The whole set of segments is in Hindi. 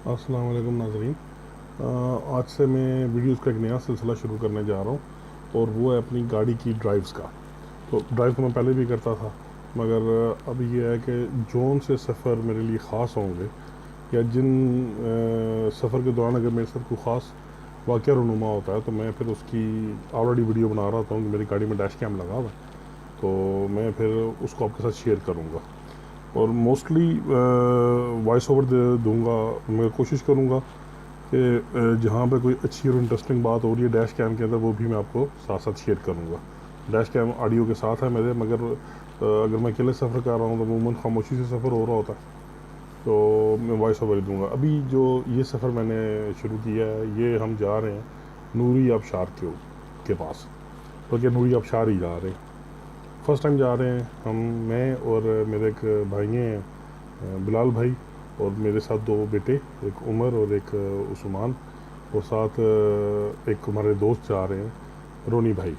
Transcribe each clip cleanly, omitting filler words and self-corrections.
अस्सलाम वालेकुम नाज़रीन। आज से मैं वीडियोस का एक नया सिलसिला शुरू करने जा रहा हूँ और वो है अपनी गाड़ी की ड्राइव्स का। तो ड्राइव तो मैं पहले भी करता था, मगर अब ये है कि जौन से सफ़र मेरे लिए ख़ास होंगे या जिन सफ़र के दौरान अगर मेरे साथ कोई ख़ास वाक़या रूनुमा होता है तो मैं फिर उसकी ऑलरेडी वीडियो बना रहा था कि मेरी गाड़ी में डैश कैम लगा हुआ है, तो मैं फिर उसको आपके साथ शेयर करूँगा और मोस्टली वॉइस ओवर दे दूँगा। मैं कोशिश करूँगा कि जहाँ पे कोई अच्छी और इंटरेस्टिंग बात हो रही है डैश कैम के अंदर वो भी मैं आपको साथ साथ शेयर करूँगा। डैश कैम ऑडियो के साथ है मेरे, मगर अगर मैं अकेले सफ़र कर रहा हूँ तो अमूमन खामोशी से सफ़र हो रहा होता है, तो मैं वॉइस ओवर ही दूँगा। अभी जो ये सफ़र मैंने शुरू किया है, ये हम जा रहे हैं नूरी आबशार के पास, तो क्या नूरी आबशार ही जा रहे हैं। फ़र्स्ट टाइम जा रहे हैं हम, मैं और मेरे एक भाई हैं बिलाल भाई, और मेरे साथ दो बेटे, एक उमर और एक उस्मान, और साथ एक हमारे दोस्त जा रहे हैं रोनी भाई।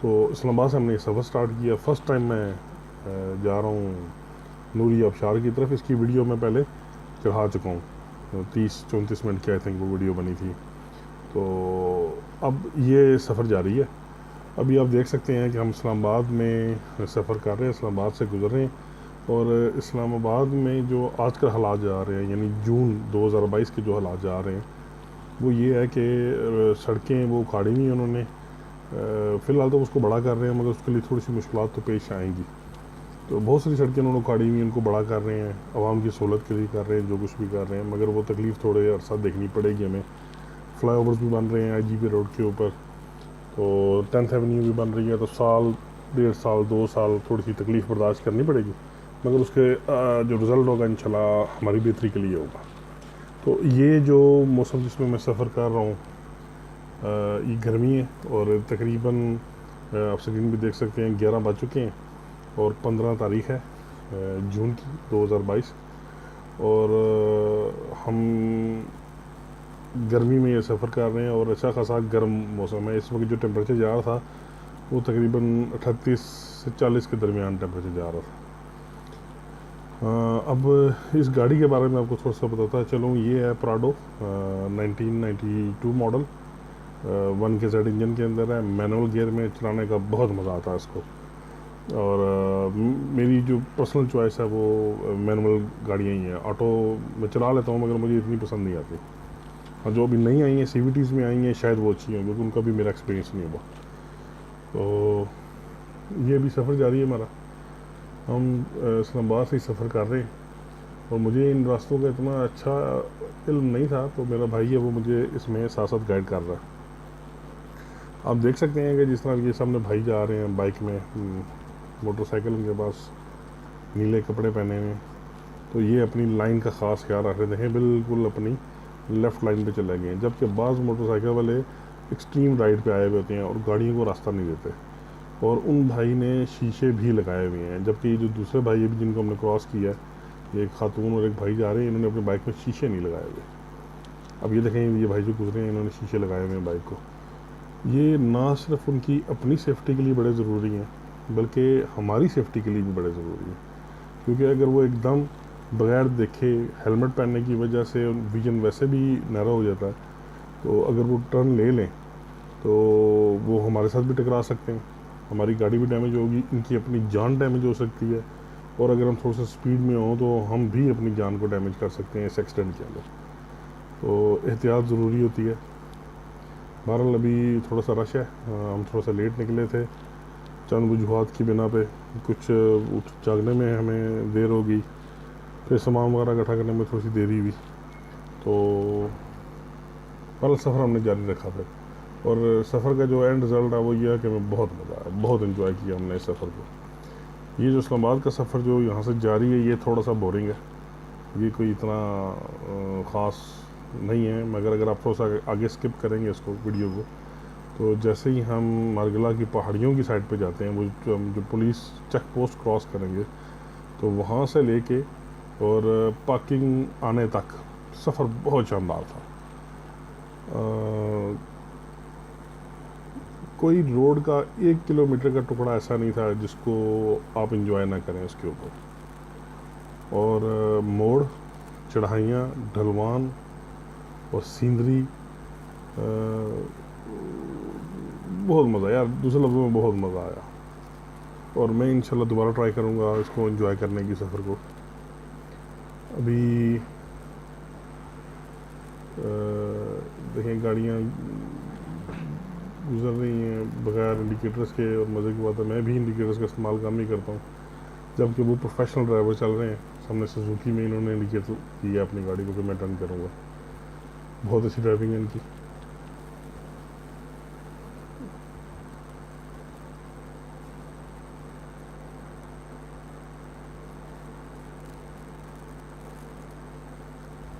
तो इस्लामाबाद से हमने ये सफ़र स्टार्ट किया। फ़र्स्ट टाइम मैं जा रहा हूँ नूरी आबशार की तरफ। इसकी वीडियो मैं पहले चढ़ा चुका हूँ, 30-34 मिनट की आई थिंक वो वीडियो बनी थी। तो अब ये सफ़र जारी है। अभी आप देख सकते हैं कि हम इस्लामाबाद में सफ़र कर रहे हैं, इस्लामाबाद से गुज़र रहे हैं, और इस्लामाबाद में जो आजकल हालात जा रहे हैं, यानी जून 2022 के जो हालात जा रहे हैं, वो ये है कि सड़कें वो उखाड़ी हुई हैं उन्होंने। फ़िलहाल तो उसको बड़ा कर रहे हैं, मगर उसके लिए थोड़ी सी मुश्किलात तो पेश आएंगी। तो बहुत सारी सड़कें उन्होंने उखाड़ी हुई, उनको बड़ा कर रहे हैं, आवाम की सहूलत के लिए कर रहे हैं, जो कुछ भी कर रहे हैं, मगर वो तकलीफ़ थोड़े अरसा देखनी पड़ेगी हमें। फ्लाई ओवर्स भी बन रहे हैं IGP रोड के ऊपर, तो 10th एवेन्यू भी बन रही है, तो साल 1.5 साल 2 साल थोड़ी सी तकलीफ़ बर्दाश्त करनी पड़ेगी, मगर उसके जो रिज़ल्ट होगा इंशाल्लाह हमारी बेहतरी के लिए होगा। तो ये जो मौसम जिसमें मैं सफ़र कर रहा हूँ, ये गर्मी है, और तकरीबन आप स्क्रीन भी देख सकते हैं 11 बज चुके हैं और 15 तारीख़ है जून की 2022, और हम गर्मी में ये सफ़र कर रहे हैं और अच्छा खासा गर्म मौसम है। इस वक्त जो टेम्परेचर जा रहा था वो तकरीबन 38 से 40 के दरमियान टेम्परेचर जा रहा था। अब इस गाड़ी के बारे में आपको थोड़ा सा बताता चलूँ। ये है प्राडो 1992 मॉडल, 1KZ इंजन के अंदर है। मैनुअल गियर में चलाने का बहुत मज़ा आता है इसको, और मेरी जो पर्सनल चॉइस है वो मैनुअल गाड़ियाँ ही हैं। ऑटो मैं चला लेता हूँ, मगर मुझे इतनी पसंद नहीं आती। और जो अभी नई आई हैं CVTs में आई हैं, शायद वो अच्छी हैं, क्योंकि उनका भी मेरा एक्सपीरियंस नहीं हुआ। तो ये भी सफ़र जारी है हमारा। हम इस्लामाबाद से ही सफ़र कर रहे हैं, और मुझे इन रास्तों का इतना अच्छा इल्म नहीं था, तो मेरा भाई है वो मुझे इसमें साथ साथ गाइड कर रहा है। आप देख सकते हैं कि जिस तरह ये सामने भाई जा रहे हैं बाइक में, मोटरसाइकिल उनके पास, नीले कपड़े पहने हुए, तो ये अपनी लाइन का ख़ास ख्याल रख रहे हैं, बिल्कुल अपनी लेफ़्ट लाइन पे चले गए हैं। जबकि बाज़ मोटरसाइकिल वाले एक्सट्रीम राइड पे आए हुए होते हैं और गाड़ियों को रास्ता नहीं देते, और उन भाई ने शीशे भी लगाए हुए हैं। जबकि ये जो दूसरे भाई है भी जिनको हमने क्रॉस किया है, एक खातून और एक भाई जा रहे हैं, इन्होंने अपनी बाइक में शीशे नहीं लगाए हुए। अब ये देखें, ये भाई जो गुजरे हैं इन्होंने शीशे लगाए हुए हैं बाइक को। ये ना सिर्फ उनकी अपनी सेफ्टी के लिए बड़े ज़रूरी हैं, बल्कि हमारी सेफ्टी के लिए भी बड़े ज़रूरी हैं, क्योंकि अगर वो एकदम बगैर देखे हेलमेट पहनने की वजह से विजन वैसे भी नैरो हो जाता है, तो अगर वो टर्न ले लें तो वो हमारे साथ भी टकरा सकते हैं, हमारी गाड़ी भी डैमेज होगी, इनकी अपनी जान डैमेज हो सकती है, और अगर हम थोड़ा सा स्पीड में हों तो हम भी अपनी जान को डैमेज कर सकते हैं इस एक्सीडेंट के अंदर। तो एहतियात ज़रूरी होती है। बहरहाल अभी थोड़ा सा रश है, हम थोड़ा सा लेट निकले थे चंद वजूहत की बिना पे। कुछ उठ जागने में हमें देर हो गई, फिर सामान वगैरह इकट्ठा करने में थोड़ी सी देरी हुई, तो बहरहाल सफ़र हमने जारी रखा फिर। और सफ़र का जो एंड रिज़ल्ट है वो ये है कि हमें बहुत मज़ा आया, बहुत इन्जॉय किया हमने इस सफ़र को। ये जो इस्लामाबाद का सफ़र जो यहाँ से जारी है, ये थोड़ा सा बोरिंग है, ये कोई इतना ख़ास नहीं है, मगर अगर आप थोड़ा सा आगे स्किप करेंगे इसको वीडियो को, तो जैसे ही हम मारगला की पहाड़ियों की साइड पे जाते हैं, वो जो पुलिस चेक पोस्ट क्रॉस करेंगे, तो वहाँ से लेके और पार्किंग आने तक सफ़र बहुत शानदार था। कोई रोड का 1 किलोमीटर का टुकड़ा ऐसा नहीं था जिसको आप इंजॉय ना करें उसके ऊपर। और मोड़ चढ़ाइयाँ, ढलवान और सीनरी, बहुत मज़ा यार, दूसरे लफ्ज़ों में बहुत मज़ा आया। और मैं इंशाल्लाह दोबारा ट्राई करूँगा इसको एंजॉय करने की सफ़र को। अभी देखें गाड़ियाँ गुजर रही हैं बग़ैर इंडिकेटर्स के, और मज़े की बात है मैं भी इंडिकेटर्स का इस्तेमाल कम ही करता हूँ, जबकि वो प्रोफेशनल ड्राइवर चल रहे हैं। सामने सुजुकी में इन्होंने इंडिकेटर दिया अपनी गाड़ी को कि मैं टर्न करूँगा। बहुत अच्छी ड्राइविंग है इनकी।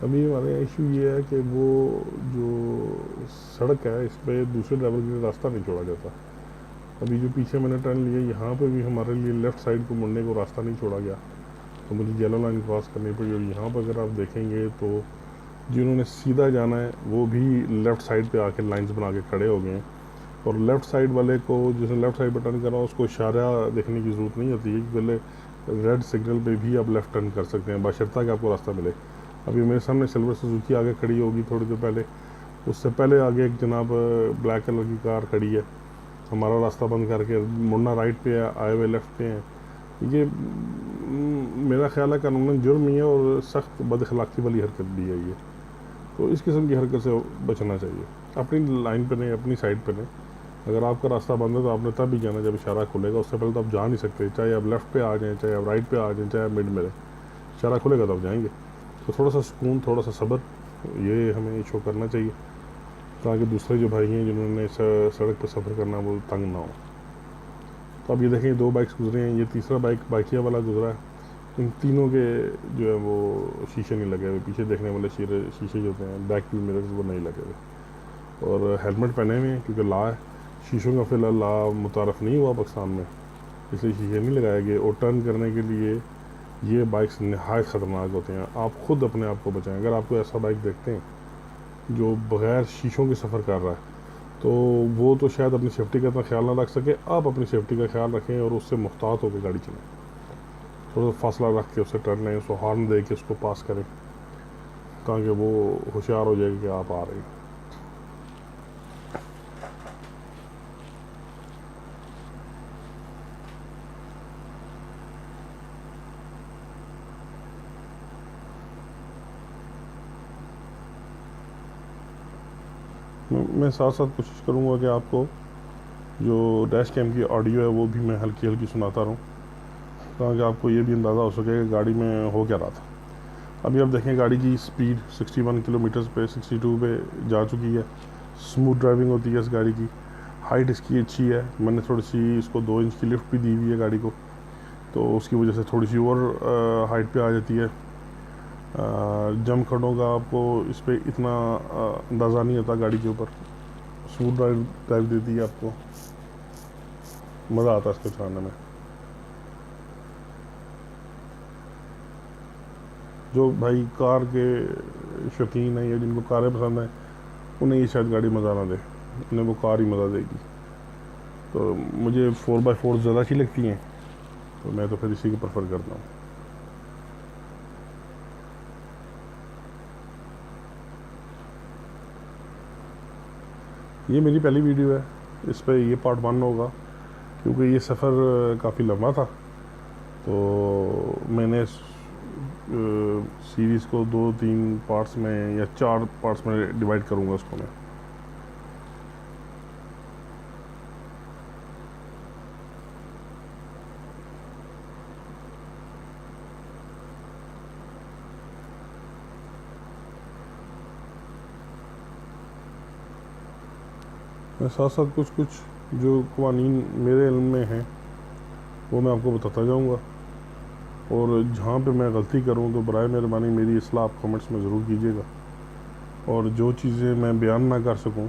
अभी हमारे इशू ये है कि वो जो सड़क है इस पर दूसरे ड्राइवर के लिए रास्ता नहीं छोड़ा जाता। अभी जो पीछे मैंने टर्न लिया यहाँ पे भी हमारे लिए लेफ़्ट साइड को मुड़ने को रास्ता नहीं छोड़ा गया, तो मुझे येलो लाइन क्रॉस करनी पड़ी। और यहाँ पर अगर आप देखेंगे तो जिन्होंने सीधा जाना है वो भी लेफ़्ट साइड पे आके लाइंस बना के खड़े हो गए हैं, और लेफ़्ट साइड वाले को जिसने लेफ़्ट साइड पर टर्न करा उसको इशारा देखने की ज़रूरत नहीं होती है कि पहले रेड सिग्नल पे भी आप लेफ़्ट टर्न कर सकते हैं, बशर्ता कि आपको रास्ता मिले। अभी मेरे सामने सिल्वर सुजुकी आगे खड़ी होगी थोड़ी देर पहले, उससे पहले आगे एक जनाब ब्लैक कलर की कार खड़ी है, हमारा रास्ता बंद करके मुड़ना राइट पे है, आए हुए लेफ़्ट पे हैं। ये मेरा ख्याल है कानूनन जुर्म ही है और सख्त बदअखलाक़ी वाली हरकत भी है ये। तो इस किस्म की हरकत से बचना चाहिए। अपनी लाइन पे नहीं, अपनी साइड पे नहीं। अगर आपका रास्ता बंद है तो आपने तब भी जाना जब इशारा खुलेगा, उससे पहले तो आप जा नहीं सकते। चाहे आप लेफ़्ट पे आ जाएँ, चाहे आप राइट पे आ जाएँ, चाहे आप मिड में रहें, इशारा खुलेगा तब जाएंगे। तो थोड़ा सा सुकून, थोड़ा सा सब्र, ये हमें शो करना चाहिए, ताकि दूसरे जो भाई हैं जिन्होंने सड़क पर सफ़र करना वो तंग ना हो। तो अब ये देखें 2 बाइक्स गुजरे हैं, ये तीसरा बाइकिया वाला गुजरा है। इन तीनों के जो है वो शीशे नहीं लगे हुए, पीछे देखने वाले शीशे जो होते हैं बैक व्यू मिरर्स वो नहीं लगे हुए, और हेलमेट पहने हुए हैं क्योंकि ला है। शीशों का फ़िलहाल ला मुतारफ़ नहीं हुआ पाकिस्तान में, इसलिए शीशे नहीं लगाए गए। और टर्न करने के लिए ये बाइक्स नहायत ख़तरनाक होते हैं, आप ख़ुद अपने आप को बचाएं। अगर आपको ऐसा बाइक देखते हैं जो बग़ैर शीशों के सफ़र कर रहा है तो वो तो शायद अपनी सेफ्टी का इतना ख्याल ना रख सके। आप अपनी सेफ्टी का ख्याल रखें और उससे मुहतात होकर गाड़ी चलाएं, थोड़ा सा फासला रख के उससे टर्न लें, उसको हॉर्न दे के उसको पास करें, ताकि वो होशियार हो जाएगी कि आप आ रहे हैं। मैं साथ साथ कोशिश करूँगा कि आपको जो डैश कैम की ऑडियो है वो भी मैं हल्की हल्की सुनाता रहूँ, ताकि आपको ये भी अंदाज़ा हो सके कि गाड़ी में हो क्या रहा था। अभी आप देखें गाड़ी की स्पीड 61 किलोमीटर पे 62 पे जा चुकी है। स्मूथ ड्राइविंग होती है इस गाड़ी की। हाइट इसकी अच्छी है, मैंने थोड़ी सी इसको 2 इंच की लिफ्ट भी दी हुई है गाड़ी को, तो उसकी वजह से थोड़ी सी और हाइट पे आ जाती है। जम खड़ों का आपको इस पर इतना अंदाज़ा नहीं होता गाड़ी के ऊपर। स्मूथ ड्राइव देती है आपको, मज़ा आता है इसको चलाने में। जो भाई कार के शौकीन हैं या जिनको कारें पसंद हैं उन्हें ये शायद गाड़ी मज़ा ना दे, उन्हें वो कार ही मज़ा देगी। तो मुझे 4x4 ज़्यादा अच्छी लगती हैं, तो मैं तो फिर इसी को प्रेफर करता हूँ। ये मेरी पहली वीडियो है, इस पर ये पार्ट 1 होगा, क्योंकि ये सफ़र काफ़ी लंबा था। तो मैंने सीरीज़ को 2-3 पार्ट्स में या 4 पार्ट्स में डिवाइड करूँगा उसको मैं साथ साथ कुछ जो क़वानीन मेरे इल्म में हैं वो मैं आपको बताता जाऊँगा, और जहाँ पे मैं गलती करूँ तो बराए मेहरबानी मेरी इस्लाह आप कमेंट्स में ज़रूर कीजिएगा। और जो चीज़ें मैं बयान ना कर सकूँ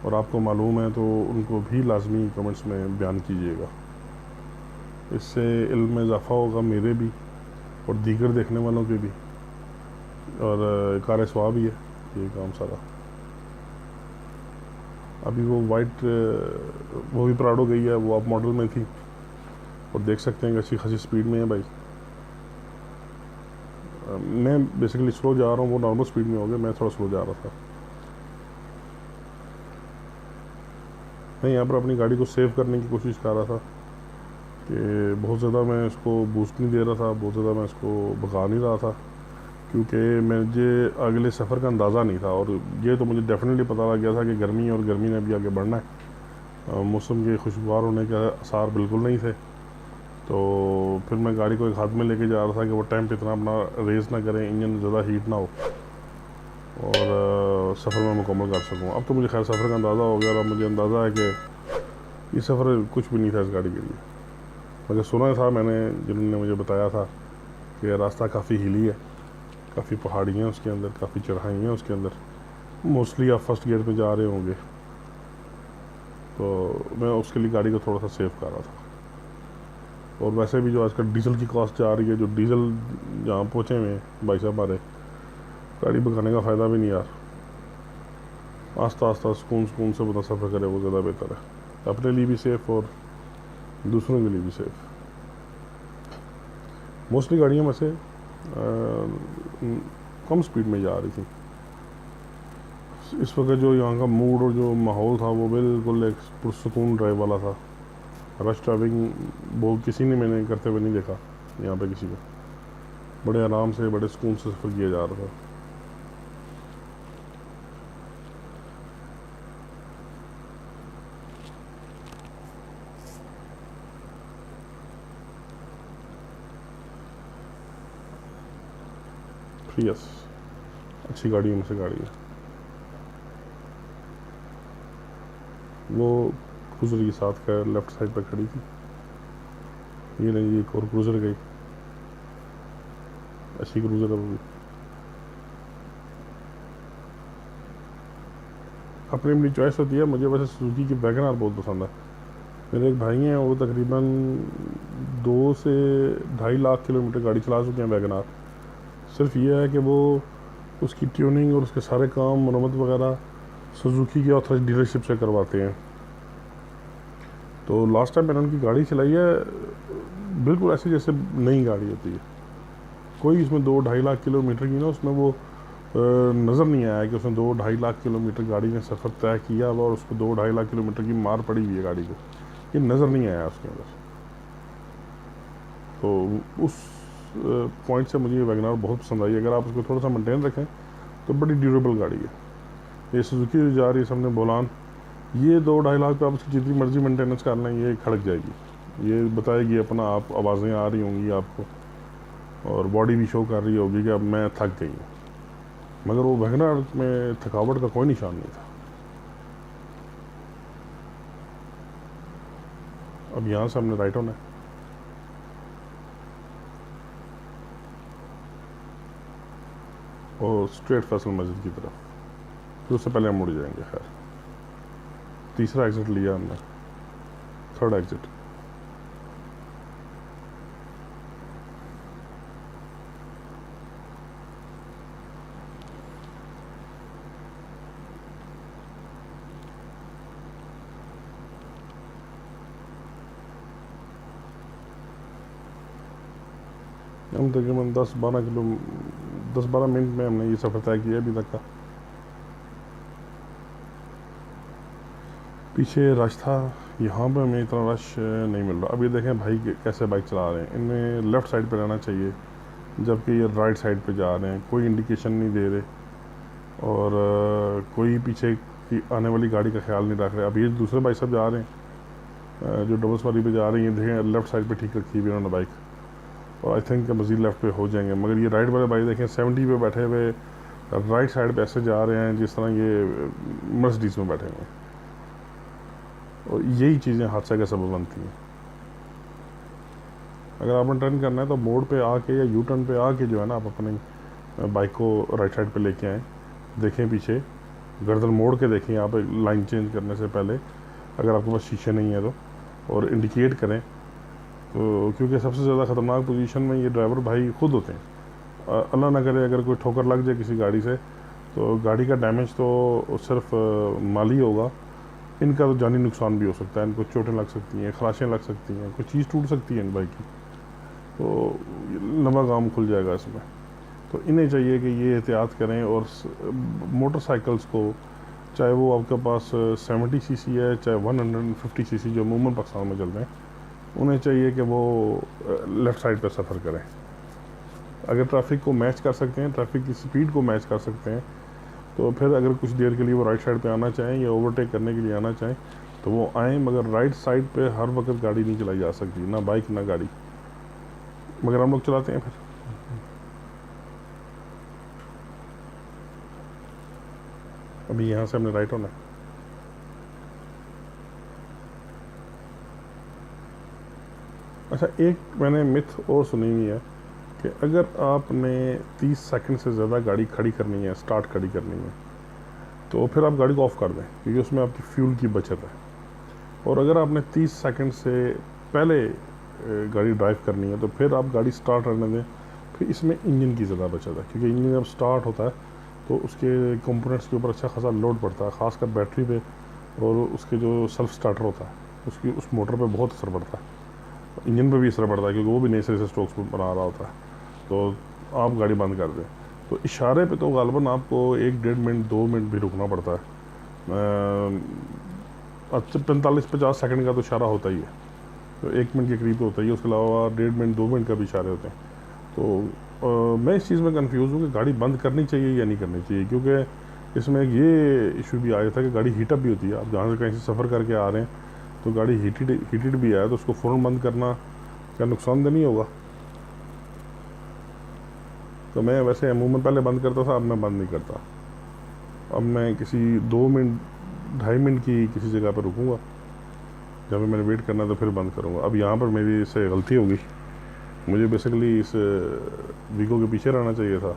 और आपको मालूम है तो उनको भी लाजमी कमेंट्स में बयान कीजिएगा। इससे इल्म में इजाफ़ा होगा मेरे भी और दीगर देखने वालों के भी, और कार सवाब भी है ये काम सारा। अभी वो वाइट वो भी प्राडो गई है, वो आप मॉडल में थी, और देख सकते हैं कि अच्छी खासी स्पीड में है भाई। मैं बेसिकली स्लो जा रहा हूँ, वो नॉर्मल स्पीड में हो गया, मैं थोड़ा स्लो जा रहा था। मैं यहाँ पर अपनी गाड़ी को सेव करने की कोशिश कर रहा था कि बहुत ज़्यादा मैं इसको बूस्ट नहीं दे रहा था, बहुत ज़्यादा मैं इसको भगा नहीं रहा था, क्योंकि मुझे अगले सफ़र का अंदाज़ा नहीं था। और ये तो मुझे डेफिनेटली पता लग गया था कि गर्मी और गर्मी ने भी आगे बढ़ना है, मौसम के खुशगवार होने के आसार बिल्कुल नहीं थे। तो फिर मैं गाड़ी को एक हाथ में लेके जा रहा था कि वो टाइम पे इतना अपना रेस ना करें, इंजन ज़्यादा हीट ना हो और सफ़र में मुकम्मल कर सकूँ। अब तो मुझे खैर सफ़र का अंदाज़ा हो गया और मुझे अंदाज़ा है कि ये सफ़र कुछ भी नहीं था इस गाड़ी के लिए। मगर सुना था मैंने, जिन्होंने मुझे बताया था कि रास्ता काफ़ी हिली है, काफ़ी पहाड़ियाँ उसके अंदर, काफ़ी चढ़ाइयाँ उसके अंदर। मोस्टली आप फर्स्ट गियर पे जा रहे होंगे, तो मैं उसके लिए गाड़ी को थोड़ा सा सेव कर रहा था। और वैसे भी जो आजकल डीजल की कॉस्ट जा रही है, जो डीजल जहाँ पहुँचे हुए हैं भाई साहब हमारे, गाड़ी भगाने का फ़ायदा भी नहीं यार। आस्ता आस्ता सुकून से बंदा सफ़र करे, वो ज़्यादा बेहतर है, अपने लिए भी सेफ़ और दूसरों के लिए भी सेफ़। मोस्टली गाड़ियाँ में से कम स्पीड में जा रही थी। इस वक्त जो यहाँ का मूड और जो माहौल था वो बिल्कुल एक पुरसुकून ड्राइव वाला था। रश ड्राइविंग वो किसी ने मैंने करते हुए नहीं देखा यहाँ पे किसी को। बड़े आराम से, बड़े सुकून से सफ़र किया जा रहा था। प्रियस अच्छी गाड़ियों में से गाड़ी है। वो क्रूज़र के साथ का लेफ़्ट साइड पर खड़ी थी। ये नहीं, एक और क्रूज़र गई, अच्छी क्रूज़र है वो भी। अपनी अपनी चॉइस होती है। मुझे वैसे सुजुकी की वैगन आर बहुत पसंद है। मेरे एक भाई हैं, वो तकरीबन 2 से 2.5 लाख किलोमीटर गाड़ी चला चुके हैं वैगन आर। सिर्फ ये है कि वो उसकी ट्यूनिंग और उसके सारे काम मरम्मत वगैरह सुजुकी की ऑथराइज डीलरशिप से करवाते हैं। तो लास्ट टाइम मैंने उनकी गाड़ी चलाई है, बिल्कुल ऐसी जैसे नई गाड़ी होती है। कोई इसमें 2-2.5 लाख किलोमीटर की ना उसमें वो नज़र नहीं आया कि उसने 2-2.5 लाख किलोमीटर गाड़ी ने सफ़र तय किया और उसको 2-2.5 लाख किलोमीटर की मार पड़ी हुई है गाड़ी को, ये नज़र नहीं आया उसके अंदर। तो उस पॉइंट से मुझे वैगन आर बहुत पसंद आई। अगर आप उसको थोड़ा सा मेंटेन रखें तो बड़ी ड्यूरेबल गाड़ी है। ये सुजुकी जो जा रही है सामने बोलान, ये 2-2.5 लाख पे आप उसकी जितनी मर्जी मेंटेनेंस कर लें ये खड़क जाएगी। ये बताएगी अपना आप, आवाज़ें आ रही होंगी आपको और बॉडी भी शो कर रही होगी कि अब मैं थक गई हूँ। मगर वो वैगन आर में थकावट का कोई निशान नहीं था। अब यहाँ से हमने राइट होना है और स्ट्रेट फैसल मस्जिद की तरफ, फिर उससे पहले हम मुड़ जाएंगे। खैर तीसरा एग्ज़िट लिया हमने, थर्ड एग्ज़िट। हम तकरीबन 10-12 मिनट में हमने ये सफ़र तय किया अभी तक का। पीछे रश था, यहाँ पे हमें इतना रश नहीं मिल रहा। अब ये देखें भाई कैसे बाइक चला रहे हैं, इनमें लेफ़्ट साइड पे रहना चाहिए जबकि ये राइट साइड पे जा रहे हैं, कोई इंडिकेशन नहीं दे रहे और कोई पीछे की आने वाली गाड़ी का ख्याल नहीं रख रहे। अब ये दूसरे भाई साहब जा रहे हैं जो डबल सवारी पे जा रही हैं, देखें लेफ़्ट साइड पे ठीक रखी हुई उन्होंने बाइक, और आई थिंक मज़ीद लेफ़्ट पे हो जाएंगे। मगर ये राइट वाले भाई देखें 70 पे बैठे हुए राइट साइड पे ऐसे जा रहे हैं जिस तरह ये मर्सिडीज़ में बैठे हुए हैं, और यही चीज़ें हादसे का सबब बनती हैं। अगर आपने टर्न करना है तो मोड़ पे आके या यू टर्न पे आके जो है ना, आप अपनी बाइक को राइट साइड पे लेके आएँ, देखें पीछे, गर्दन मोड़ के देखें आप लाइन चेंज करने से पहले, अगर आपके पास शीशे नहीं है तो, और इंडिकेट करें। तो क्योंकि सबसे ज़्यादा ख़तरनाक पोजीशन में ये ड्राइवर भाई खुद होते हैं। अल्लाह ना करे अगर कोई ठोकर लग जाए किसी गाड़ी से तो गाड़ी का डैमेज तो सिर्फ माली होगा, इनका तो जानी नुकसान भी हो सकता है। इनको चोटें लग सकती हैं, खराशें लग सकती हैं, कोई चीज़ टूट सकती है इन बाइक की, तो लंबा काम खुल जाएगा इसमें। तो इन्हें चाहिए कि ये एहतियात करें। और मोटरसाइकिल्स को, चाहे वो आपके पास 70 सीसी है, चाहे 150 सीसी जो अमूमन पाकिस्तान में चलते हैं, उन्हें चाहिए कि वो लेफ़्ट साइड पर सफ़र करें। अगर ट्रैफिक को मैच कर सकते हैं, ट्रैफिक की स्पीड को मैच कर सकते हैं, तो फिर अगर कुछ देर के लिए वो राइट साइड पे आना चाहें या ओवरटेक करने के लिए आना चाहें तो वो आएँ, मगर राइट साइड पे हर वक्त गाड़ी नहीं चलाई जा सकती, ना बाइक ना गाड़ी, मगर हम लोग चलाते हैं। फिर अभी यहाँ से हमने राइट होना है। अच्छा, एक मैंने मिथ और सुनी हुई है कि अगर आपने 30 सेकंड से ज़्यादा गाड़ी खड़ी करनी है, स्टार्ट खड़ी करनी है, तो फिर आप गाड़ी को ऑफ़ कर दें, क्योंकि उसमें आपकी फ्यूल की बचत है। और अगर आपने 30 सेकंड से पहले गाड़ी ड्राइव करनी है तो फिर आप गाड़ी स्टार्ट करने दें, फिर इसमें इंजन की ज़्यादा बचत है, क्योंकि इंजन जब स्टार्ट होता है तो उसके कंपोनेंट्स के ऊपर अच्छा खासा लोड पड़ता है, ख़ासकर बैटरी पे, और उसके जो सेल्फ स्टार्टर होता है उसकी उस मोटर पे बहुत असर पड़ता है, इंजन पे भी असर पड़ता है, क्योंकि वो भी नए सिरे से स्ट्रोक्स बना रहा होता है। तो आप गाड़ी बंद कर दें, तो इशारे पे तो गालिबन आपको 1-1.5 मिनट 2 मिनट भी रुकना पड़ता है। अच्छा, 45-50 सेकंड का तो इशारा होता ही है, तो 1 मिनट के करीब तो होता ही है, उसके अलावा 1.5 मिनट 2 मिनट का भी इशारे होते हैं। तो मैं इस चीज़ में कंफ्यूज हूँ कि गाड़ी बंद करनी चाहिए या नहीं करनी चाहिए, क्योंकि इसमें ये इशू भी आया था कि गाड़ी हीटअप भी होती है। आप जहाँ से कहीं से सफ़र करके आ रहे हैं तो गाड़ी हीटेड भी है, तो उसको फ़ौरन बंद करना क्या नुकसानदेह नहीं होगा? तो मैं वैसे अमूमन पहले बंद करता था, अब मैं बंद नहीं करता। अब मैं किसी 2 मिनट 2.5 मिनट की किसी जगह पर रुकूँगा, जब मैंने वेट करना तो फिर बंद करूँगा। अब यहाँ पर मेरी इससे गलती होगी, मुझे बेसिकली इस वीगो के पीछे रहना चाहिए था,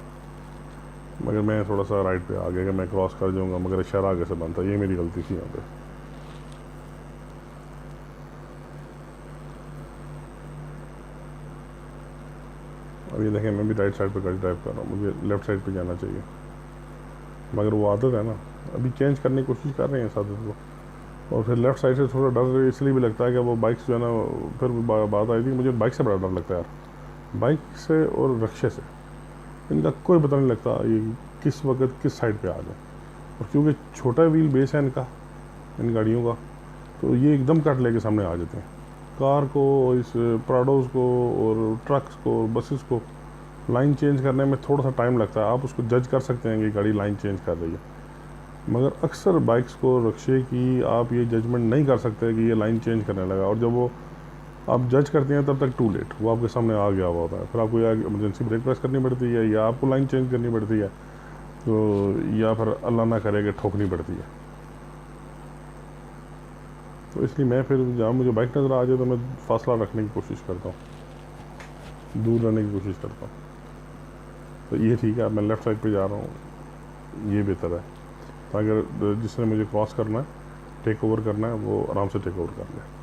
मगर मैं थोड़ा सा राइट पे आ गया कि मैं क्रॉस कर जाऊँगा, मगर इशारा आगे से बनता, ये मेरी गलती थी यहाँ पे। अब ये देखें, मैं भी राइट साइड पे गाड़ी ड्राइव कर रहा हूँ, मुझे लेफ़्ट साइड पे जाना चाहिए, मगर वो आदत है ना, अभी चेंज करने की कोशिश कर रहे हैं इस आदत को। और फिर लेफ़्ट साइड से थोड़ा डर इसलिए भी लगता है कि वो बाइक जो है ना, फिर बात आई थी, मुझे बाइक से बड़ा डर लगता है यार, बाइक से और रिक्शे से, इनका कोई पता नहीं लगता ये किस वक्त किस साइड पे आ जाए। और क्योंकि छोटा व्हील बेस है इनका, इन गाड़ियों का, तो ये एकदम कट लेके सामने आ जाते हैं। कार को, इस प्राडोज़ को और ट्रक्स को, बसेस को लाइन चेंज करने में थोड़ा सा टाइम लगता है। आप उसको जज कर सकते हैं कि गाड़ी लाइन चेंज कर रही है, मगर अक्सर बाइक्स को, रिक्शे की, आप ये जजमेंट नहीं कर सकते कि ये लाइन चेंज करने लगा, और जब वो आप जज करते हैं तब तक टू लेट, वो आपके सामने आ गया हुआ होता है। फिर आपको या इमरजेंसी ब्रेक प्रेस करनी पड़ती है, या आपको लाइन चेंज करनी पड़ती है, तो या फिर अल्लाह ना करे कि ठोकनी पड़ती है। तो इसलिए मैं फिर जहाँ मुझे बाइक नज़र आ जाए तो मैं फासला रखने की कोशिश करता हूँ, दूर रहने की कोशिश करता हूँ। तो ये ठीक है, मैं लेफ़्ट साइड पे जा रहा हूँ, ये बेहतर है, ताकि जिसने मुझे क्रॉस करना है, टेक ओवर करना है, वो आराम से टेक ओवर कर ले।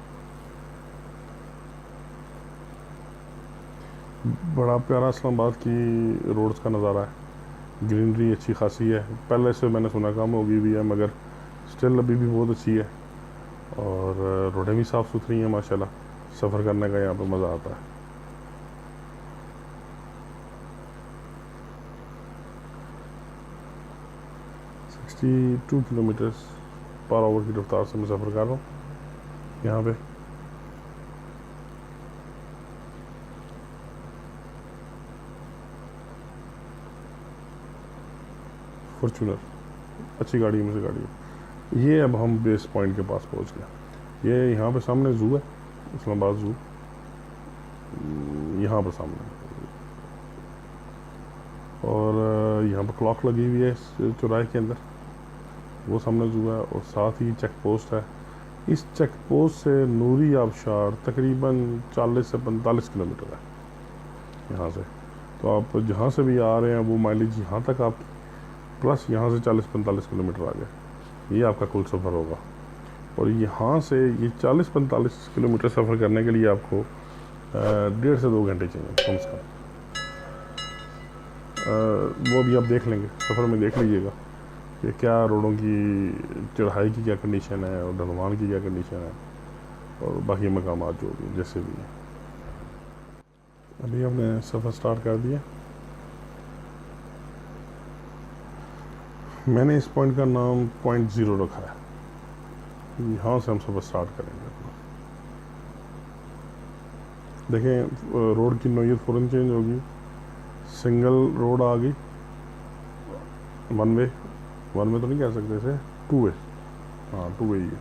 बड़ा प्यारा इस्लामाबाद की रोड्स का नज़ारा है, ग्रीनरी अच्छी खासी है, पहले से मैंने सुना कम होगी भी है, मगर स्टिल अभी भी बहुत अच्छी है, और रोडें भी साफ़ सुथरी हैं माशाल्लाह। सफ़र करने का यहाँ पर मज़ा आता है। कि 2 किलोमीटर्स पर आवर की रफ्तार से मैं सफ़र कर रहा हूँ यहाँ पे। फॉर्चूनर अच्छी गाड़ी है, मुझे गाड़ी है ये। अब हम बेस पॉइंट के पास पहुँच गए। ये यहाँ पे सामने ज़ू है, इस्लामाबाद ज़ू, यहाँ पर सामने, और यहाँ पर क्लॉक लगी हुई है इस चौराहे के अंदर, वो सामने ज़ू है, और साथ ही चेक पोस्ट है। इस चेक पोस्ट से नूरी आबशार तकरीबन 40 से 45 किलोमीटर है यहाँ से। तो आप जहाँ से भी आ रहे हैं वो माइलेज यहाँ तक आप प्लस यहाँ से 40-45 किलोमीटर आ गए, ये आपका कुल सफ़र होगा। और यहाँ से ये 40-45 किलोमीटर सफ़र करने के लिए आपको 1.5 से 2 घंटे चाहिए कम से कम। वो भी आप देख लेंगे, सफ़र में देख लीजिएगा कि क्या रोडों की चढ़ाई की क्या कंडीशन है और ढलवान की क्या कंडीशन है, और बाकी मकामात जो भी जैसे भी हैं। अभी हमने सफ़र स्टार्ट कर दिया। मैंने इस पॉइंट का नाम पॉइंट 0 रखा है। यहाँ से हम सफ़र स्टार्ट करेंगे अपना। देखें रोड की नोयत फ़ौरन चेंज होगी, सिंगल रोड आ गई, वन वे तो नहीं कह सकते इसे, 2 वे, हाँ 2 वे ही है।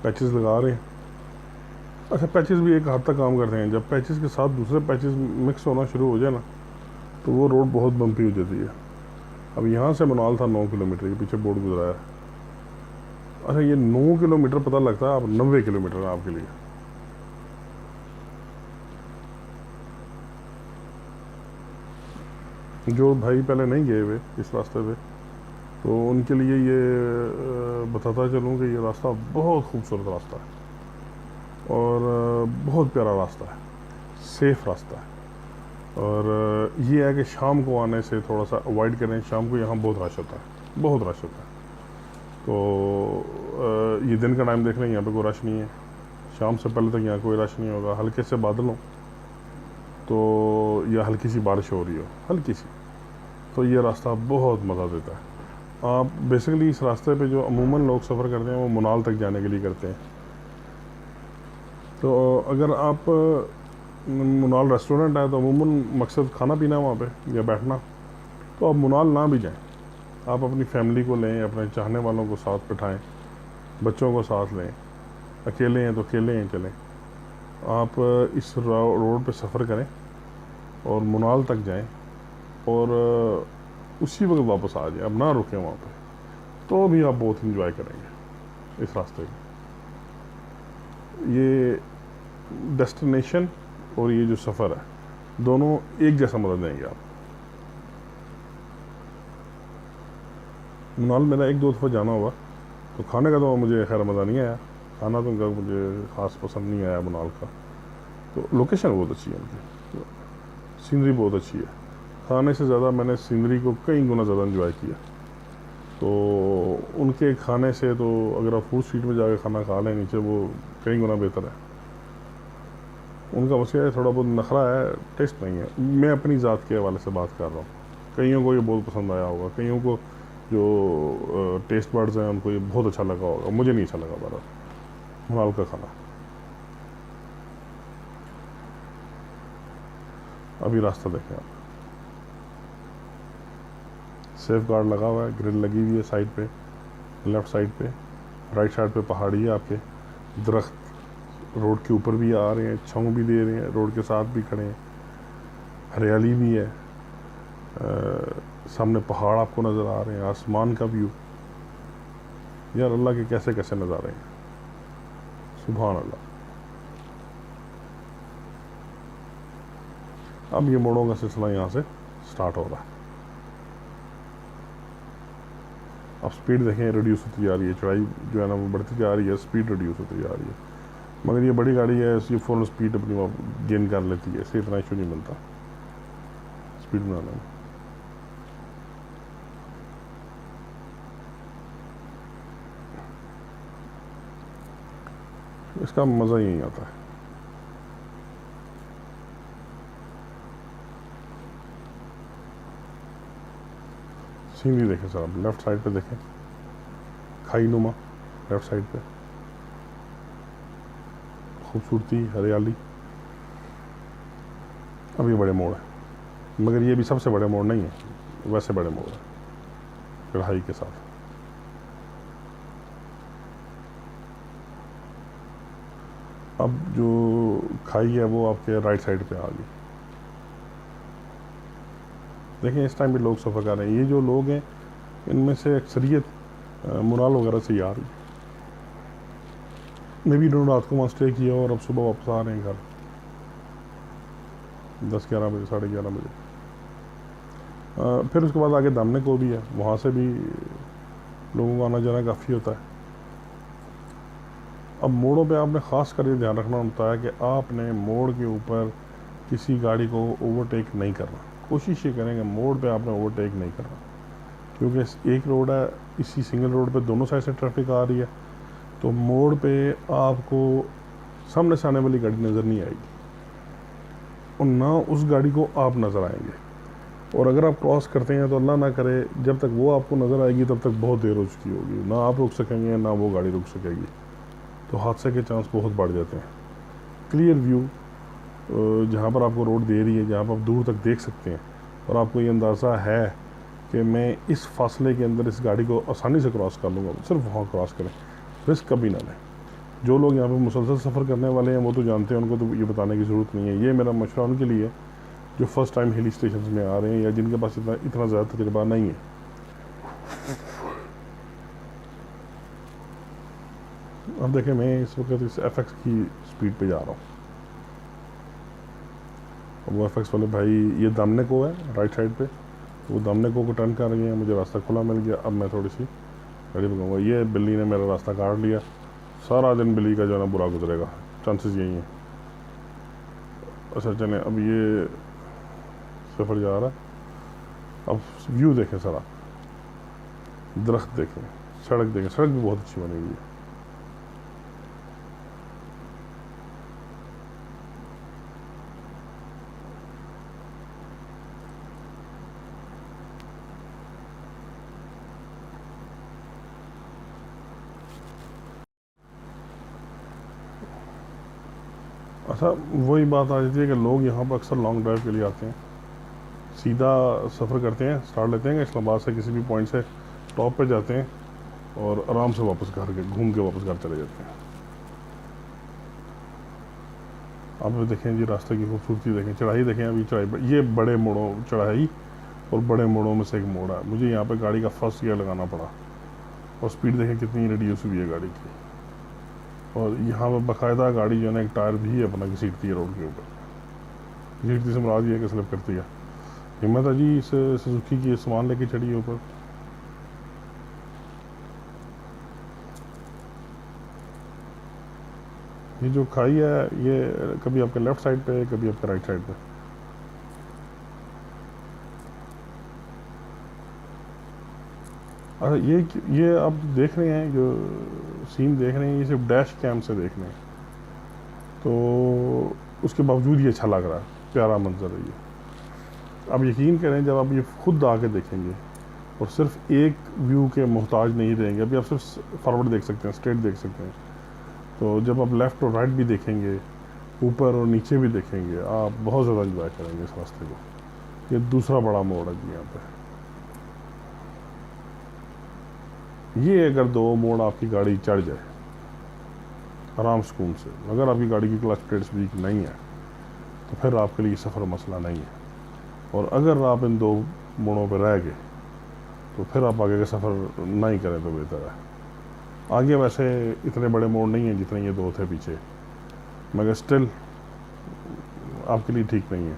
पैचेस लगा रहे हैं। अच्छा, पैचेस भी एक हद तक काम करते हैं। जब पैचेस के साथ दूसरे पैचेस मिक्स होना शुरू हो जाए ना, तो वो रोड बहुत बम्पी हो जाती है। अब यहाँ से मनाल था 9 किलोमीटर, ये पीछे बोर्ड गुजरा है। अच्छा, ये 9 किलोमीटर पता लगता है, अब 90 किलोमीटर है आपके लिए। जो भाई पहले नहीं गए हुए इस रास्ते पे, तो उनके लिए ये बताता चलूँ कि ये रास्ता बहुत खूबसूरत रास्ता है और बहुत प्यारा रास्ता है, सेफ़ रास्ता है। और ये है कि शाम को आने से थोड़ा सा अवॉइड करें। शाम को यहाँ बहुत रश होता है, बहुत रश होता है। तो ये दिन का टाइम देख लें, यहाँ पे कोई रश नहीं है। शाम से पहले तक यहाँ कोई रश नहीं होगा। हल्के से बादल हो तो या हल्की सी बारिश हो रही हो, हल्की सी, तो ये रास्ता बहुत मज़ा देता है। आप बेसिकली इस रास्ते पे जो अमूमन लोग सफ़र करते हैं वो मुनाल तक जाने के लिए करते हैं। तो अगर आप मुनाल रेस्टोरेंट है तो अमूमन मकसद खाना पीना वहाँ पे या बैठना, तो आप मुनाल ना भी जाएं, आप अपनी फैमिली को लें, अपने चाहने वालों को साथ बिठाएं, बच्चों को साथ लें, अकेले हैं तो अकेले हैं चलें। आप इस रोड पे सफ़र करें और मुनाल तक जाएं और उसी वक्त वापस आ जाएं, अब ना रुकें वहाँ पे, तो भी आप बहुत इंजॉय करेंगे इस रास्ते को। ये डेस्टिनेशन और ये जो सफ़र है दोनों एक जैसा मज़ा देंगे आप। मुनाल मेरा 1-2 दफ़ा जाना हुआ, तो खाने का तो मुझे खैर मज़ा नहीं आया। खाना तो उनका मुझे ख़ास पसंद नहीं आया मुनाल का। तो लोकेशन बहुत अच्छी है उनकी, सीनरी बहुत अच्छी है। खाने से ज़्यादा मैंने सीनरी को कई गुना ज़्यादा इंजॉय किया। तो उनके खाने से तो अगर आप फूड स्ट्रीट में जाकर खाना खा लें नीचे, वो कई गुना बेहतर है। उनका मसला थोड़ा बहुत नखरा है, टेस्ट नहीं है। मैं अपनी ज़ात के हवाले से बात कर रहा हूँ। कईयों को ये बहुत पसंद आया होगा, कईयों को जो टेस्ट बर्ड्स हैं उनको ये बहुत अच्छा लगा होगा, मुझे नहीं अच्छा लगा बड़ा मुनाल का खाना। अभी रास्ता देखें आप, सेफ गार्ड लगा हुआ है, ग्रिल लगी हुई है साइड पे, लेफ़्ट साइड पे, राइट साइड पे पहाड़ी है आपके, दरख्त रोड के ऊपर भी आ रहे हैं, छाँव भी दे रहे हैं, रोड के साथ भी खड़े हैं, हरियाली भी है, सामने पहाड़ आपको नज़र आ रहे हैं, आसमान का व्यू। यार अल्लाह के कैसे कैसे नज़ारे हैं, सुभान अल्लाह। अब ये मोड़ों का सिलसिला यहाँ से स्टार्ट हो रहा है। अब स्पीड देखें रिड्यूस होती जा रही है, चढ़ाई जो है ना वो बढ़ती जा रही है, स्पीड रिड्यूस होती जा रही है। मगर ये बड़ी गाड़ी है, इसकी फ़ौरन स्पीड अपनी गेन कर लेती है, इससे इतना इशू नहीं बनता स्पीड बनाने में। इसका मज़ा ही नहीं आता है। सीनरी देखें सर, आप लेफ़्ट साइड पे देखें, खाई नुमा लेफ़्ट साइड पे, खूबसूरती, हरियाली। अब ये बड़े मोड़ है, मगर ये भी सबसे बड़े मोड़ नहीं है, वैसे बड़े मोड़ है चढ़ाई के साथ। अब जो खाई है वो आपके राइट साइड पे आ गई। देखें इस टाइम भी लोग सफ़र कर रहे हैं। ये जो लोग हैं इनमें से अक्सरियत मुनाल वगैरह से ही आ रही। मैं भी इन्होंने रात को वहाँ स्टे किया और अब सुबह वापस आ रहे हैं घर 10-11 बजे, 11:30 बजे। फिर उसके बाद आगे दामने को भी है, वहाँ से भी लोगों को आना जाना काफ़ी होता है। अब मोड़ों पे आपने ख़ास कर ये ध्यान रखना होता है कि आपने मोड़ के ऊपर किसी गाड़ी को ओवरटेक नहीं करना। कोशिश ये करें कि मोड़ पे आपने ओवरटेक नहीं करना, क्योंकि एक रोड है, इसी सिंगल रोड पे दोनों साइड से ट्रैफिक आ रही है। तो मोड़ पे आपको सामने से आने वाली गाड़ी नज़र नहीं आएगी और ना उस गाड़ी को आप नज़र आएंगे। और अगर आप क्रॉस करते हैं तो अल्लाह ना करे जब तक वो आपको नज़र आएगी तब तक बहुत देर हो चुकी होगी, ना आप रुक सकेंगे ना वो गाड़ी रुक सकेगी, तो हादसे के चांस बहुत बढ़ जाते हैं। क्लियर व्यू जहाँ पर आपको रोड दे रही है, जहाँ पर आप दूर तक देख सकते हैं और आपको ये अंदाज़ा है कि मैं इस फासले के अंदर इस गाड़ी को आसानी से क्रॉस कर लूँगा, सिर्फ वहाँ क्रॉस करें, रिस्क कभी ना लें। जो लोग यहाँ पे मुसलसल सफ़र करने वाले हैं वो तो जानते हैं, उनको तो ये बताने की ज़रूरत नहीं है। ये मेरा मशवरा उनके लिए जो फ़र्स्ट टाइम हिली स्टेशन में आ रहे हैं या जिनके पास इतना ज़्यादा तजुर्बा नहीं है। अब देखें, मैं इस वक्त इस FX की स्पीड पे जा रहा हूँ। वो FX वाले भाई ये दामने को है राइट साइड पे, वो दामने को टर्न कर रहे हैं, मुझे रास्ता खुला मिल गया। अब मैं थोड़ी सी गाड़ी पकाऊँगा। ये बिल्ली ने मेरा रास्ता काट लिया, सारा दिन बिल्ली का जो है ना बुरा गुजरेगा, चांसेस यही हैं। अच्छा चलें, अब ये सफ़र जा रहा है। अब व्यू देखें, सारा दरख्त देखें, सड़क देखें, सड़क भी बहुत अच्छी बनी हुई है। अच्छा, वही बात आ जाती है कि लोग यहाँ पर अक्सर लॉन्ग ड्राइव के लिए आते हैं, सीधा सफ़र करते हैं, स्टार्ट लेते हैं इस्लामाबाद से, किसी भी पॉइंट से टॉप पे जाते हैं और आराम से वापस घर के घूम के वापस घर चले जाते हैं। आप देखें जी, रास्ते की खूबसूरती देखें, चढ़ाई देखें। अभी चढ़ाई, ये बड़े मोड़ों चढ़ाई और बड़े मोड़ों में से एक मोड़ है। मुझे यहाँ पे गाड़ी का फर्स्ट गियर लगाना पड़ा और स्पीड देखें कितनी रिड्यूस हुई है गाड़ी की। और यहाँ पर बाकायदा गाड़ी जो है ना एक टायर भी अपना घसीटती है रोड के ऊपर। घसीटती से मुराद ये है कि स्लिप करती है। हिम्मत है जी इस सुजुकी की सामान लेके चढ़ी है ऊपर। ये जो खाई है ये कभी आपके लेफ़्ट साइड पे, कभी आपके राइट साइड पे। अच्छा, ये आप देख रहे हैं, जो सीन देख रहे हैं, ये सिर्फ डैश कैम से देख रहे हैं, तो उसके बावजूद ये अच्छा लग रहा है, प्यारा मंजर है ये। अब यकीन करें, जब आप ये खुद आके देखेंगे और सिर्फ एक व्यू के मोहताज नहीं रहेंगे, अभी आप सिर्फ फॉरवर्ड देख सकते हैं, स्ट्रेट देख सकते हैं, तो जब आप लेफ़्ट और राइट भी देखेंगे, ऊपर और नीचे भी देखेंगे, आप बहुत ज़्यादा इंजॉय करेंगे इस रास्ते को। ये दूसरा बड़ा मोड़ है जी यहाँ पे। ये अगर दो मोड़ आपकी गाड़ी चढ़ जाए आराम सुकून से, अगर आपकी गाड़ी की क्लच प्लेट्स वीक नहीं है तो फिर आपके लिए सफ़र मसला नहीं है। और अगर आप इन दो मोड़ों पर रह गए तो फिर आप आगे का सफ़र नहीं करें तो बेहतर है। आगे वैसे इतने बड़े मोड़ नहीं हैं जितने ये दो थे पीछे, मगर स्टिल आपके लिए ठीक नहीं है।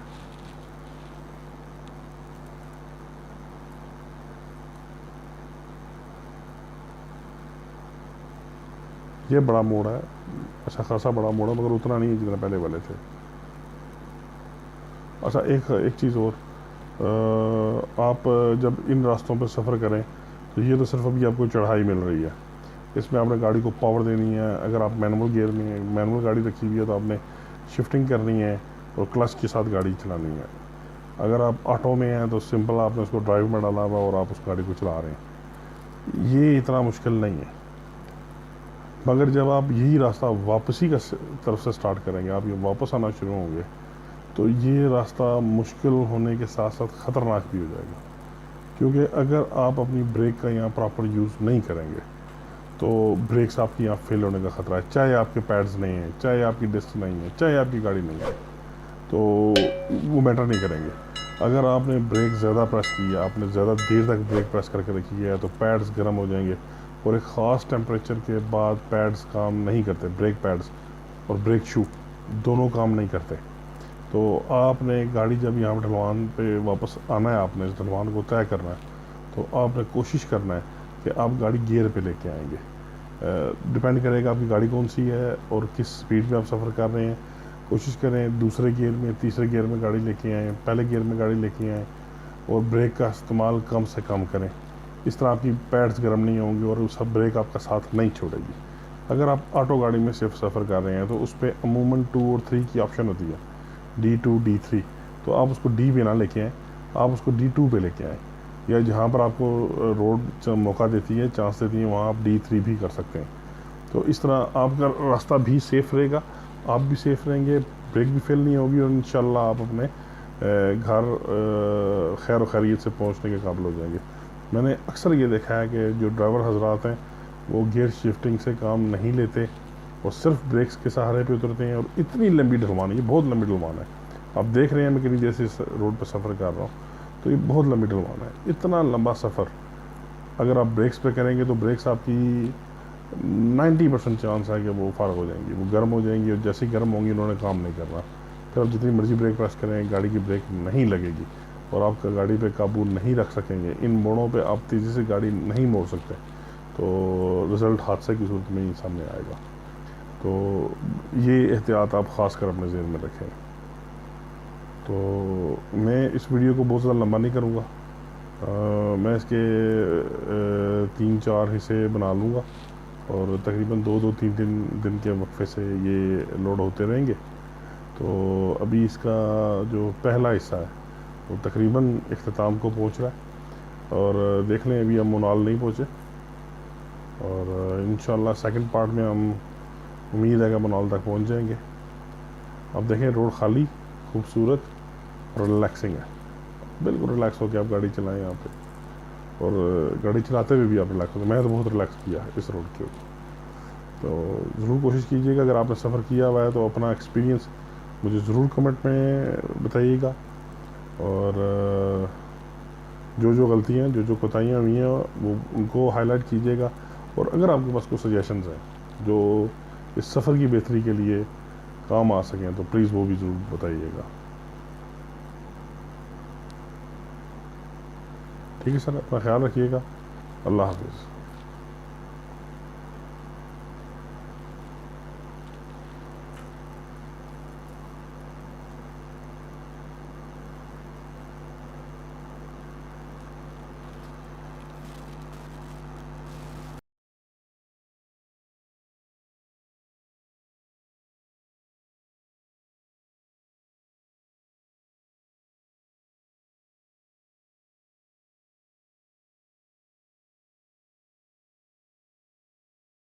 ये बड़ा मोड़ है, अच्छा खासा बड़ा मोड़ है, मगर उतना नहीं है जितना पहले वाले थे। अच्छा, एक चीज़ और, आप जब इन रास्तों पर सफ़र करें तो ये तो सिर्फ अभी आपको चढ़ाई मिल रही है, इसमें आपने गाड़ी को पावर देनी है। अगर आप मैनुअल गियर में मैनुअल गाड़ी रखी हुई है तो आपने शिफ्टिंग करनी है और क्लच के साथ गाड़ी चलानी है। अगर आप ऑटो में हैं तो सिंपल आपने उसको ड्राइव में डाला हुआ और आप उस गाड़ी को चला रहे हैं, ये इतना मुश्किल नहीं है। मगर जब आप यही रास्ता वापसी का तरफ से स्टार्ट करेंगे, आप ये वापस आना शुरू होंगे, तो ये रास्ता मुश्किल होने के साथ साथ ख़तरनाक भी हो जाएगा। क्योंकि अगर आप अपनी ब्रेक का यहाँ प्रॉपर यूज़ नहीं करेंगे तो ब्रेक्स आपकी यहाँ फेल होने का ख़तरा है, चाहे आपके पैड्स नहीं हैं, चाहे आपकी डिस्क नहीं है, चाहे आपकी गाड़ी नहीं है, तो वो मैटर नहीं करेंगे। अगर आपने ब्रेक ज़्यादा प्रेस किया, आपने ज़्यादा देर तक ब्रेक प्रेस करके रखी है, तो पैड्स गर्म हो जाएंगे और एक ख़ास टेम्परेचर के बाद पैड्स काम नहीं करते, ब्रेक पैड्स और ब्रेक शू दोनों काम नहीं करते। तो आपने गाड़ी जब यहाँ ढलवान पे वापस आना है, आपने इस ढलवान को तय करना है, तो आपने कोशिश करना है कि आप गाड़ी गियर पे लेके आएंगे। डिपेंड करेगा आपकी गाड़ी कौन सी है और किस स्पीड में आप सफ़र कर रहे हैं। कोशिश करें दूसरे गियर में, तीसरे गियर में गाड़ी लेके आएँ, पहले गियर में गाड़ी लेके आएँ और ब्रेक का इस्तेमाल कम से कम करें। इस तरह आपकी पैड्स गर्म नहीं होंगे और सब ब्रेक आपका साथ नहीं छोड़ेगी। अगर आप ऑटो गाड़ी में सिर्फ सफ़र कर रहे हैं तो उस पर अमूमन 2 और 3 की ऑप्शन होती है, D2 D3, तो आप उसको D पे ना लेके आएँ, आप उसको D2 पे लेके आएँ, या जहाँ पर आपको रोड मौका देती है, चांस देती है, वहाँ आप D3 भी कर सकते हैं। तो इस तरह आपका रास्ता भी सेफ़ रहेगा, आप भी सेफ़ रहेंगे, ब्रेक भी फेल नहीं होगी और इंशाल्लाह आप अपने घर खैर खैरियत से पहुँचने के काबिल हो जाएंगे। मैंने अक्सर ये देखा है कि जो ड्राइवर हजरात हैं वो गियर शिफ्टिंग से काम नहीं लेते और सिर्फ ब्रेक्स के सहारे पे उतरते हैं, और इतनी लंबी ढलवान है, ये बहुत लंबी ढलवान है। आप देख रहे हैं मैं कितनी जैसे इस रोड पर सफ़र कर रहा हूँ, तो ये बहुत लंबी ढलवान है। इतना लंबा सफ़र अगर आप ब्रेक्स पे करेंगे तो ब्रेक्स आपकी 90% चांस है कि वो फ़ारग हो जाएंगी, वो गर्म हो जाएंगी, और जैसे ही गर्म होंगी उन्होंने काम नहीं करना। फिर आप जितनी मर्जी ब्रेक प्रेस करें, गाड़ी की ब्रेक नहीं लगेगी और आपका गाड़ी पे काबू नहीं रख सकेंगे। इन मोड़ों पे आप तेज़ी से गाड़ी नहीं मोड़ सकते, तो रिज़ल्ट हादसे की सूरत में ही सामने आएगा। तो ये एहतियात आप ख़ास कर अपने ज़हन में रखें। तो मैं इस वीडियो को बहुत ज़्यादा लंबा नहीं करूँगा, मैं इसके 3-4 हिस्से बना लूँगा और तकरीबन 2-3 दिन के वक्फे से ये लोड होते रहेंगे। तो अभी इसका जो पहला हिस्सा है वो तकरीबन इख्तिताम को पहुंच रहा है, और देख लें अभी हम मोनाल नहीं पहुंचे, और इंशाल्लाह सेकंड पार्ट में हम उम्मीद है कि मोनाल तक पहुंच जाएंगे। अब देखें रोड खाली, खूबसूरत और रिलैक्सिंग है, बिल्कुल रिलैक्स होकर आप गाड़ी चलाएं यहाँ पे, और गाड़ी चलाते हुए भी आप रिलैक्स होते। मैं तो बहुत रिलैक्स किया है इस रोड के ऊपर। तो ज़रूर कोशिश कीजिएगा, अगर आपने सफ़र किया हुआ है तो अपना एक्सपीरियंस मुझे ज़रूर कमेंट में बताइएगा, और जो जो गलतियाँ, जो जो कोताहियाँ हुई हैं वो उनको हाईलाइट कीजिएगा, और अगर आपके पास कोई सजेशंस हैं जो इस सफ़र की बेहतरी के लिए काम आ सकें तो प्लीज़ वो भी ज़रूर बताइएगा। ठीक है सर, अपना ख्याल रखिएगा। अल्लाह हाफ़िज़।